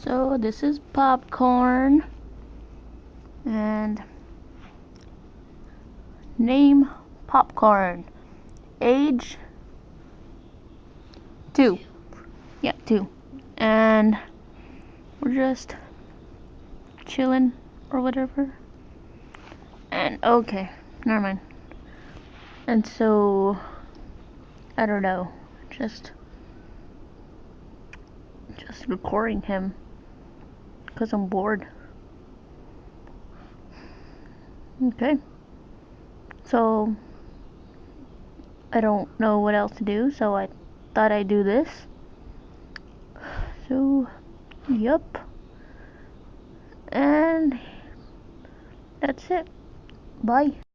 So this is popcorn, and name popcorn. Age 2. Yeah, 2. And we're just chilling or whatever. And okay, never mind. And so I don't know, just recording him because I'm bored. Okay. So I don't know what else to do, so I thought I'd do this. So, yup. And that's it. Bye.